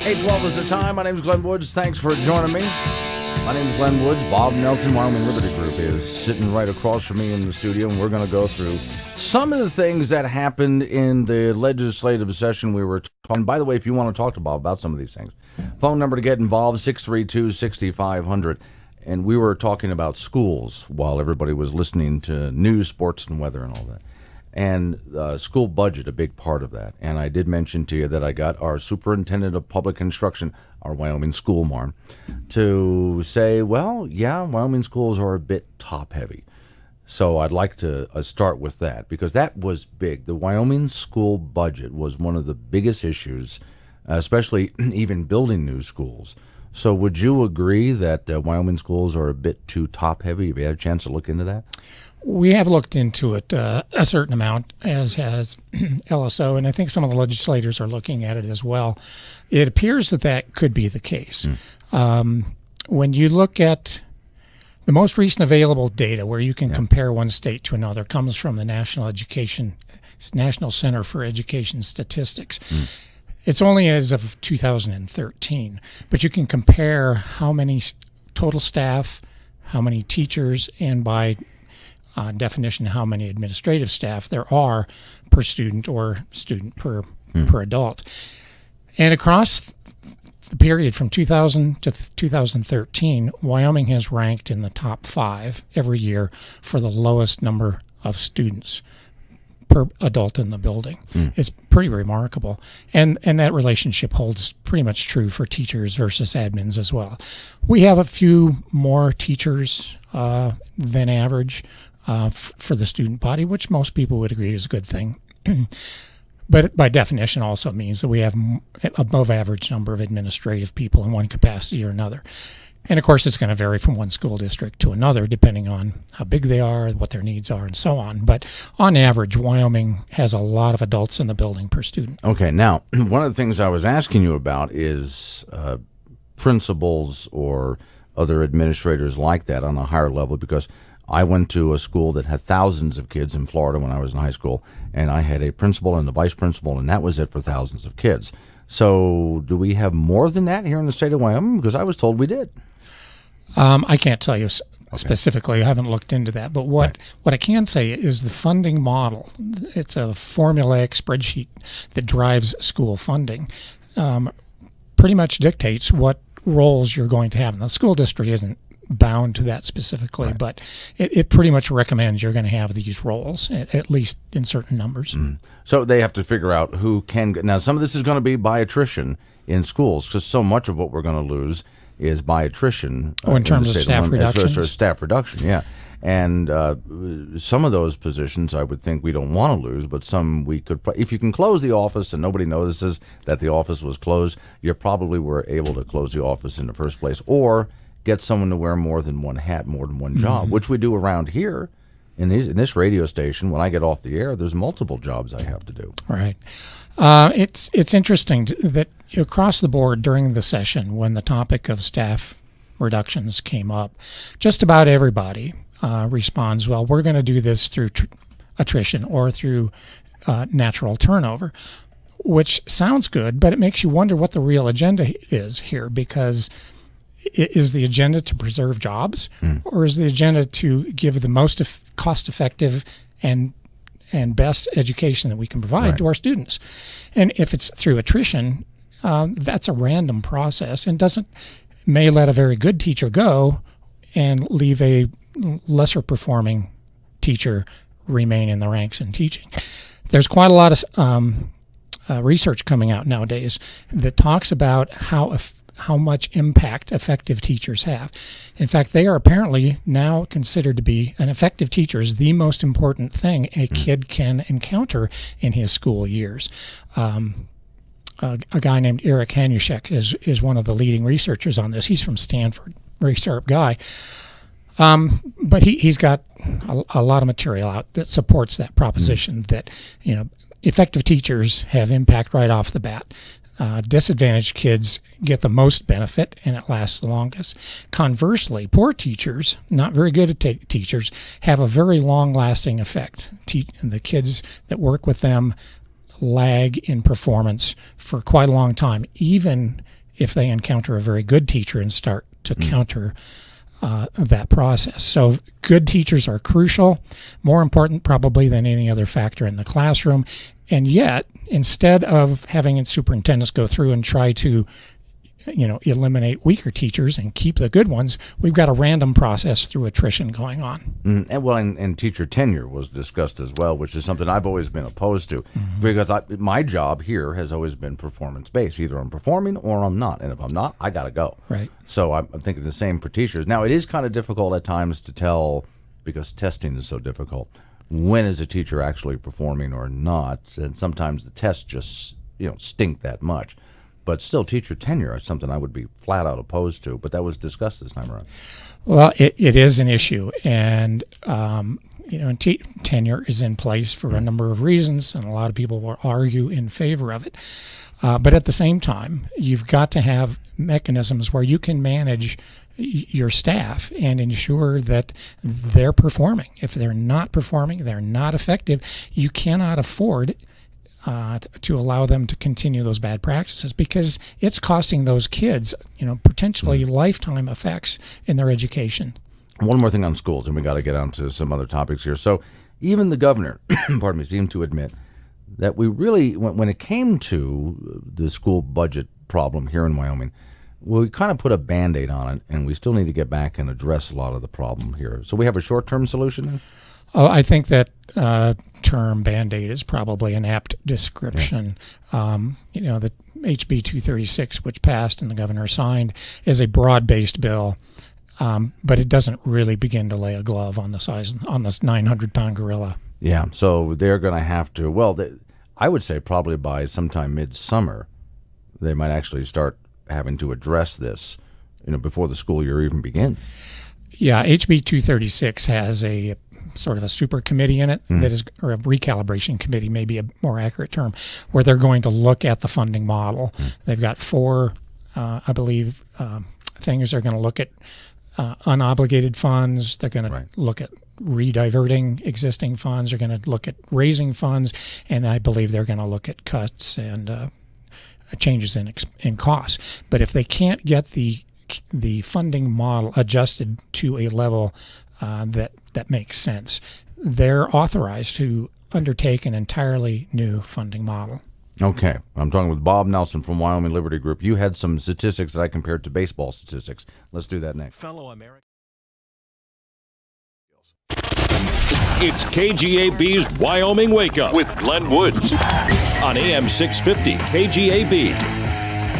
8:12 is the time. My name is Glenn Woods. Thanks for joining me. My name is Glenn Woods. Bob Nelson, Wyoming Liberty Group, is sitting right across from me in the studio, and we're going to go through some of the things that happened in the legislative session we were talking. By the way, if you want to talk to Bob about some of these things, phone number to get involved, 632-6500. And we were talking about schools while everybody was listening to news, sports, and weather and all that. And school budget, a big part of that. And I did mention to you that I got our superintendent of public instruction, our Wyoming school marm, to say, well, yeah, Wyoming schools are a bit top-heavy. So I'd like to start with that, because that was big. The Wyoming school budget was one of the biggest issues, especially even building new schools. So would you agree that Wyoming schools are a bit too top-heavy? Have you had a chance to look into that? We have looked into it a certain amount, as has LSO, and I think some of the legislators are looking at it as well. It appears that that could be the case. When you look at the most recent available data where you can compare one state to another, comes from the National Center for Education Statistics. It's only as of 2013, but you can compare how many total staff, how many teachers, and by definition, how many administrative staff there are per student or student per adult. And across the period from 2000 to 2013, Wyoming has ranked in the top 5 every year for the lowest number of students per adult in the building. It's pretty remarkable. And that relationship holds pretty much true for teachers versus admins as well. We have a few more teachers than average for the student body, which most people would agree is a good thing. But by definition also means that we have above average number of administrative people in one capacity or another. And of course, it's going to vary from one school district to another, depending on how big they are, what their needs are, and so on. But on average, Wyoming has a lot of adults in the building per student. Okay, now, one of the things I was asking you about is principals or other administrators like that on a higher level, because I went to a school that had thousands of kids in Florida when I was in high school, and I had a principal and a vice principal, and that was it for thousands of kids. So do we have more than that here in the state of Wyoming? Because I was told we did. I can't tell you specifically. I haven't looked into that. But what I can say is the funding model, it's a formulaic spreadsheet that drives school funding, pretty much dictates what roles you're going to have. And the school district isn't bound to that specifically, but it pretty much recommends you're going to have these roles, at least in certain numbers. So they have to figure out who can. Now, some of this is going to be by attrition in schools, because so much of what we're going to lose is by attrition. In terms of staff reductions? Staff reduction, yeah. And some of those positions I would think we don't want to lose, but some we could. If you can close the office and nobody notices that the office was closed, you probably were able to close the office in the first place, or get someone to wear more than one hat, more than one job, which we do around here in this radio station. When I get off the air, there's multiple jobs I have to do. Right. It's interesting that across the board during the session, when the topic of staff reductions came up, just about everybody responds, well, we're going to do this through attrition or through natural turnover, which sounds good, but it makes you wonder what the real agenda is here, because is the agenda to preserve jobs, or is the agenda to give the most cost-effective and best education that we can provide to our students? And if it's through attrition, that's a random process and may let a very good teacher go and leave a lesser performing teacher remain in the ranks and teaching. There's quite a lot of research coming out nowadays that talks about how much impact effective teachers have. In fact, they are apparently now considered to be, an effective teacher is the most important thing a kid can encounter in his school years. A guy named Eric Hanushek is one of the leading researchers on this. He's from Stanford, very sharp guy. But he's got a lot of material out that supports that proposition that, effective teachers have impact right off the bat. Disadvantaged kids get the most benefit, and it lasts the longest. Conversely, poor teachers, not very good at teachers, have a very long-lasting effect. The kids that work with them lag in performance for quite a long time, even if they encounter a very good teacher and start to counter that process. So good teachers are crucial, more important probably than any other factor in the classroom. And yet, instead of having superintendents go through and try to eliminate weaker teachers and keep the good ones, we've got a random process through attrition going on. And teacher tenure was discussed as well, which is something I've always been opposed to, because my job here has always been performance-based. Either I'm performing or I'm not, and if I'm not, I got to go. Right. So I'm thinking the same for teachers. Now, it is kind of difficult at times to tell, because testing is so difficult, when is a teacher actually performing or not, and sometimes the tests just stink that much. But still, teacher tenure is something I would be flat out opposed to. But that was discussed this time around. Well, it is an issue, and tenure is in place for a number of reasons, and a lot of people will argue in favor of it. But at the same time, you've got to have mechanisms where you can manage your staff and ensure that they're performing. If they're not performing, they're not effective. You cannot afford to allow them to continue those bad practices, because it's costing those kids, potentially lifetime effects in their education. One more thing on schools, and we got to get on to some other topics here. So even the governor, pardon me, seemed to admit that we really, when it came to the school budget problem here in Wyoming, we kind of put a Band-Aid on it, and we still need to get back and address a lot of the problem here. So we have a short-term solution then? Oh, I think that term Band-Aid is probably an apt description. Yeah. The HB 236, which passed and the governor signed, is a broad-based bill, but it doesn't really begin to lay a glove on this 900-pound gorilla. Yeah, so they're going to have to, I would say probably by sometime midsummer, they might actually start having to address this, before the school year even begins. Yeah, HB 236 has a sort of a super committee in it that is, or a recalibration committee, maybe a more accurate term, where they're going to look at the funding model. They've got four, I believe, things. They're going to look at unobligated funds. They're going to look at rediverting existing funds. They're going to look at raising funds, and I believe they're going to look at cuts and changes in costs. But if they can't get the funding model adjusted to a level that makes sense, they're authorized to undertake an entirely new funding model. Okay. I'm talking with Bob Nelson from Wyoming Liberty Group. You had some statistics that I compared to baseball statistics. Let's do that next. Fellow Americans. It's KGAB's Wyoming Wake Up with Glenn Woods on AM 650 KGAB.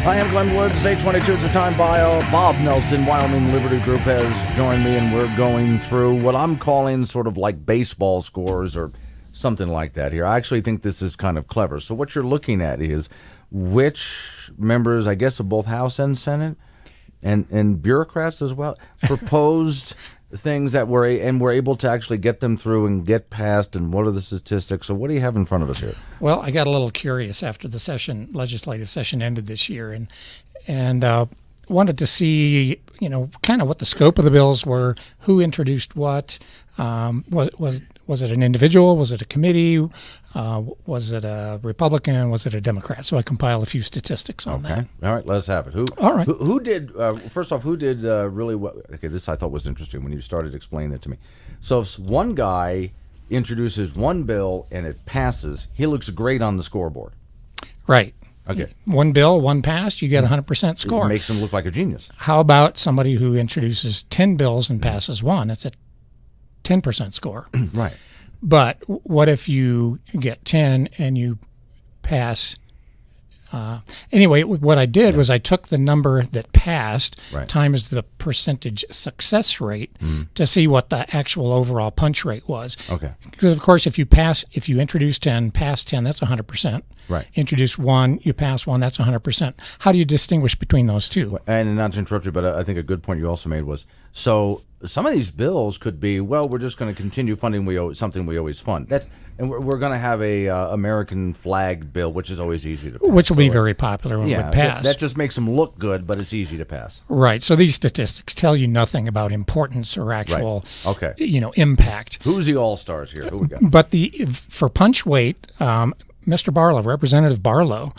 Hi, I'm Glenn Woods. 8:22 is the time. Bob Nelson, Wyoming Liberty Group, has joined me, and we're going through what I'm calling sort of like baseball scores or something like that here. I actually think this is kind of clever. So what you're looking at is which members, I guess, of both House and Senate, and bureaucrats as well, proposed things that were able to actually get them through and get passed, and what are the statistics? So what do you have in front of us here? Well, I got a little curious after the legislative session ended this year, and wanted to see, kind of what the scope of the bills were, who introduced what. Was it an individual? Was it a committee? Was it a Republican? Was it a Democrat? So I compiled a few statistics on that. All right, let's have it. All right. Who did, first off, who did really what? Okay, this I thought was interesting when you started explaining it to me. So if one guy introduces one bill and it passes, he looks great on the scoreboard. Right. Okay. One bill, one passed, you get 100% score. It makes him look like a genius. How about somebody who introduces 10 bills and passes one? It's a 10% score. Right. But what if you get 10 and you pass? Anyway, what I did was I took the number that passed times the percentage success rate to see what the actual overall punch rate was. Okay. Because, of course, if you introduce 10, pass 10, that's 100%. Right. Introduce one, you pass one, that's 100%. How do you distinguish between those two? And not to interrupt you, but I think a good point you also made was, so some of these bills could be, well, we're just going to continue funding something we always fund. And we're going to have a American flag bill, which is always easy to pass. Which will be very popular when it would pass. That just makes them look good, but it's easy to pass. Right. So these statistics tell you nothing about importance or actual, impact. Who's the all-stars here? Who we got? But for punch weight, Mr. Barlow, Representative Barlow,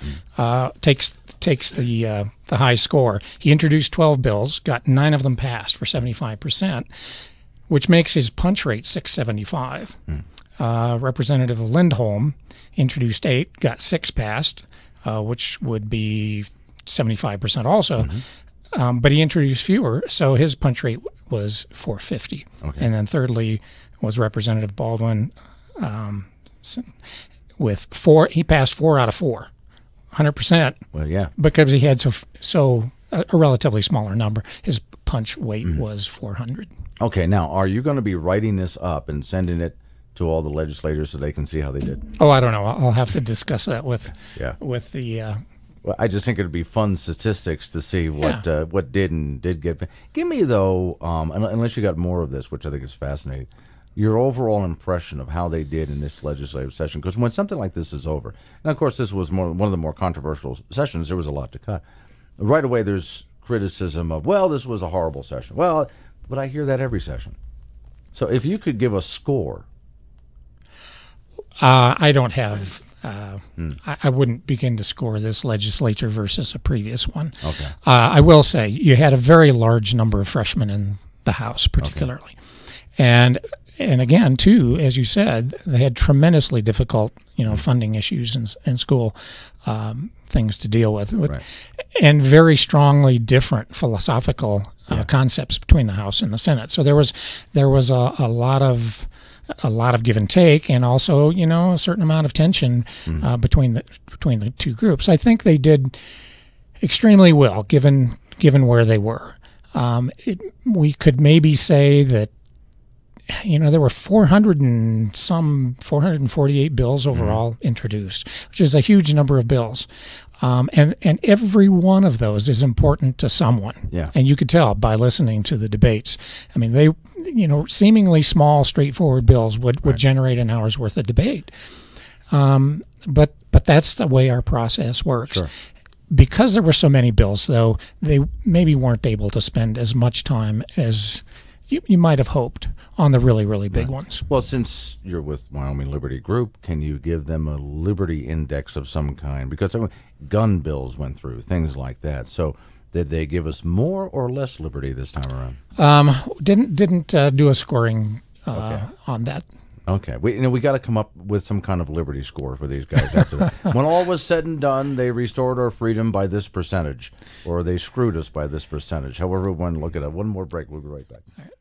takes the high score. He introduced 12 bills, got 9 of them passed for 75%, which makes his punch rate 675. Representative Lindholm introduced 8, got 6 passed, which would be 75% also. But he introduced fewer, so his punch rate was 450. Okay. And then thirdly was Representative Baldwin with 4. He passed 4 out of 4, 100%. Well, yeah. Because he had a relatively smaller number. His punch weight was 400. Okay, now, are you going to be writing this up and sending it to all the legislators so they can see how they did? Oh, I don't know. I'll have to discuss that with the... Well, I just think it'd be fun statistics to see what did get. Give me, though, unless you got more of this, which I think is fascinating, your overall impression of how they did in this legislative session. Because when something like this is over, and of course this was one of the more controversial sessions, there was a lot to cut. Right away there's criticism of, well, this was a horrible session. Well, but I hear that every session. So if you could give a score. I don't have... I wouldn't begin to score this legislature versus a previous one. Okay. I will say you had a very large number of freshmen in the House, particularly. Okay. And again, too, as you said, they had tremendously difficult, funding issues and school things to deal with, right. And very strongly different philosophical concepts between the House and the Senate. So there was a lot of give and take, and also a certain amount of tension between the two groups. I think they did extremely well given where they were. We could maybe say that there were 448 bills overall introduced, which is a huge number of bills. And every one of those is important to someone. Yeah. And you could tell by listening to the debates. I mean, they, seemingly small, straightforward bills would generate an hour's worth of debate. But that's the way our process works. Sure. Because there were so many bills, though, they maybe weren't able to spend as much time as you might have hoped on the really, really big ones. Well, since you're with Wyoming Liberty Group, can you give them a liberty index of some kind? Because gun bills went through, things like that. So did they give us more or less liberty this time around? Didn't do a scoring on that. Okay. We got to come up with some kind of liberty score for these guys after that. When all was said and done, they restored our freedom by this percentage, or they screwed us by this percentage. However we want to look at it. One more break. We'll be right back. All right.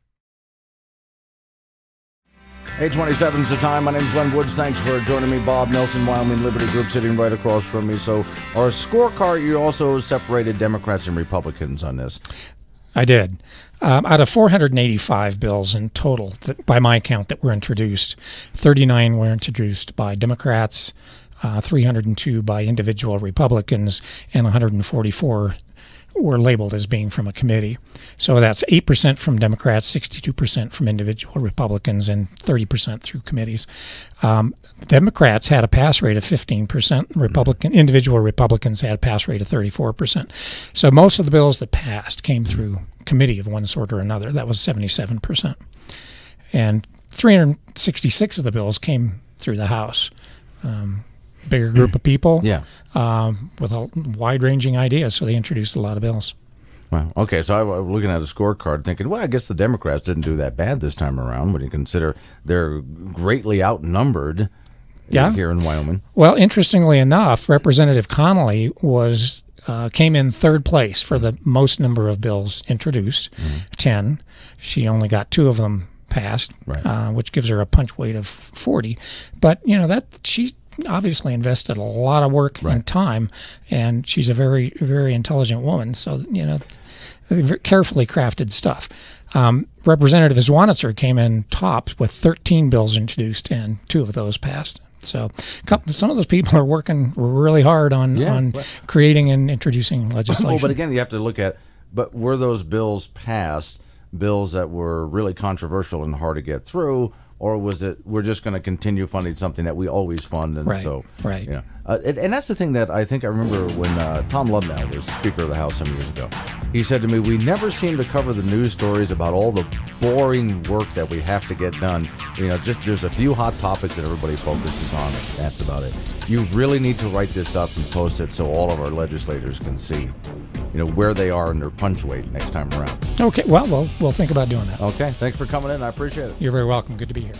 8:27 is the time. My name's Glenn Woods. Thanks for joining me. Bob Nelson, Wyoming Liberty Group, sitting right across from me. So our scorecard, you also separated Democrats and Republicans on this. I did. Out of 485 bills in total, by my count, that were introduced, 39 were introduced by Democrats, 302 by individual Republicans, and 144 were labeled as being from a committee. So that's 8% from Democrats, 62% from individual Republicans, and 30% through committees. Democrats had a pass rate of 15%. Individual Republicans had a pass rate of 34%. So most of the bills that passed came through committee of one sort or another. That was 77%. And 366 of the bills came through the House. Bigger group of people with a wide-ranging ideas, so they introduced a lot of bills. Wow. Okay, so I was looking at a scorecard thinking, well, I guess the Democrats didn't do that bad this time around when you consider they're greatly outnumbered here in Wyoming. Well, interestingly enough, Representative Connolly came in third place for the most number of bills introduced, 10. She only got 2 of them passed, which gives her a punch weight of 40. But, she's obviously invested a lot of work and time, and she's a very, very intelligent woman. So, carefully crafted stuff. Representative Zwanitzer came in top with 13 bills introduced, and 2 of those passed. So some of those people are working really hard on creating and introducing legislation. Oh, but again, you have to look at, but were those bills passed, bills that were really controversial and hard to get through, or was it we're just going to continue funding something that we always fund? And Right, so, right. you know, and that's the thing that I think I remember when Tom Lubnow was Speaker of the House some years ago. He said to me, "We never seem to cover the news stories about all the boring work that we have to get done. You know, just there's a few hot topics that everybody focuses on. And that's about it. You really need to write this up and post it so all of our legislators can see, you know, where they are in their punch weight next time around." Okay, well, we'll think about doing that. Okay, thanks for coming in. I appreciate it. You're very welcome. Good to be here.